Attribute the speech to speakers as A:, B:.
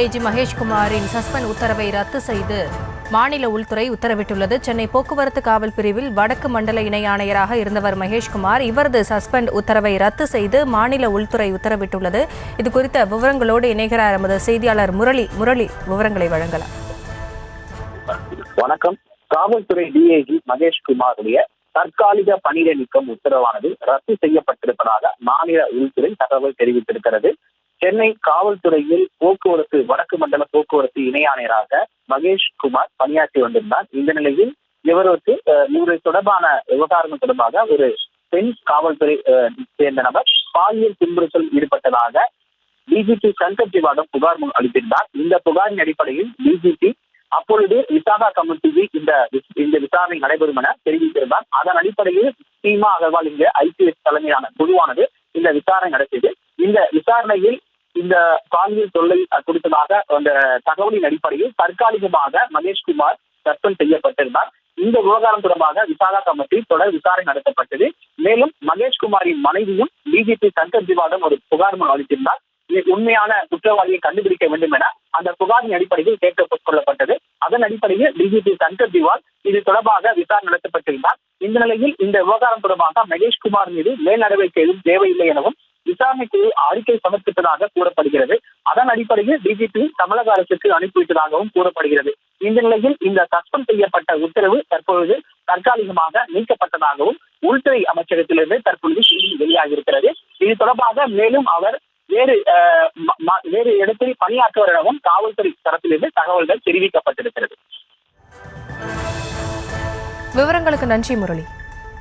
A: DIG மகேஷ்குமாரின் suspend உத்தரவை ரத்து செய்து மாநில உள்துறை உத்தரவிட்டுள்ளது. சென்னை போக்குவரத்து காவல் பிரிவில் வடக்கு மண்டல இணை ஆணையராக இருந்தவர் மகேஷ்குமார். இவரது சஸ்பெண்ட் உத்தரவை ரத்து செய்து மாநில உள்துறை உத்தரவிட்டுள்ளது. இது குறித்த விவரங்களோடு இணைகிறார் எமது செய்தியாளர் முரளி விவரங்களை வழங்கலாம்.
B: வணக்கம். காவல்துறை டிஐஜி மகேஷ்குமாருடைய தற்காலிக பணியிட நீக்கம் உத்தரவானது ரத்து செய்யப்பட்டிருப்பதாக மாநில உள்துறை தகவல் தெரிவித்திருக்கிறது. சென்னை காவல்துறையில் போக்குவரத்து வடக்கு மண்டல போக்குவரத்து இணை ஆணையராக மகேஷ்குமார் பணியாற்றி வந்திருந்தார். இந்த நிலையில் இவருக்கு தொடர்பான விவகாரம் தொடர்பாக ஒரு பெண் காவல்துறை சேர்ந்த நபர் பாலியல் துன்புறுத்தல் ஈடுபட்டதாக டிஜிபி சங்கர் ஜிவாடம் புகார் அளித்திருந்தார். இந்த புகாரின் அடிப்படையில் டிஜிபி அப்பொழுது விசாகா கமிட்டியில் இந்த விசாரணை நடைபெறும் என தெரிவித்திருந்தார். அதன் அடிப்படையில் சீமா அகர்வால் இங்கு ஐபிஎஸ் தலைமையிலான குழுவானது இந்த விசாரணை நடத்தியது. இந்த விசாரணையில் இந்த பாலியல் தொல்லை கொடுத்ததாக அந்த தகவலின் அடிப்படையில் தற்காலிகமாக மகேஷ்குமார் சஸ்பெண்ட் செய்யப்பட்டிருந்தார். இந்த விவகாரம் தொடர்பாக விசாகா கமிட்டி தொடர் விசாரணை நடத்தப்பட்டது. மேலும் மகேஷ்குமாரின் மனைவியும் டிஜிபி சங்கர் ஜிவாடம் ஒரு புகார் அளித்திருந்தார். உண்மையான குற்றவாளியை கண்டுபிடிக்க வேண்டும் என அந்த புகாரின் அடிப்படையில் கேட்டுக் கொள்ளப்பட்டது. அதன் அடிப்படையில் டிஜிபி சங்கர் ஜிவால் இது தொடர்பாக விசாரணை நடத்தப்பட்டிருந்தார். இந்த நிலையில் இந்த விவகாரம் தொடர்பாக மகேஷ்குமார் மீது மேல் நடவடிக்கை எதுவும் தேவையில்லை எனவும் விசாரணைக்கு அறிக்கை சமர்ப்பித்ததாக கூறப்படுகிறது. அதன் அடிப்படையில் டிஜிபி தமிழக அரசுக்கு அனுப்பிவிட்டதாகவும் கூறப்படுகிறது. இந்த நிலையில் இந்த சஸ்பெண்ட் செய்யப்பட்ட உத்தரவு தற்பொழுது தற்காலிகமாக நீக்கப்பட்டதாகவும் உள்துறை அமைச்சகத்திலிருந்து தற்பொழுது செய்தி வெளியாகியிருக்கிறது. இது தொடர்பாக மேலும் அவர் வேறு இடத்தில் பணியாற்றுவர் எனவும் காவல்துறை தரப்பிலிருந்து தகவல்கள் தெரிவிக்கப்பட்டிருக்கிறது.
A: விவரங்களுக்கு நன்றி முரளி.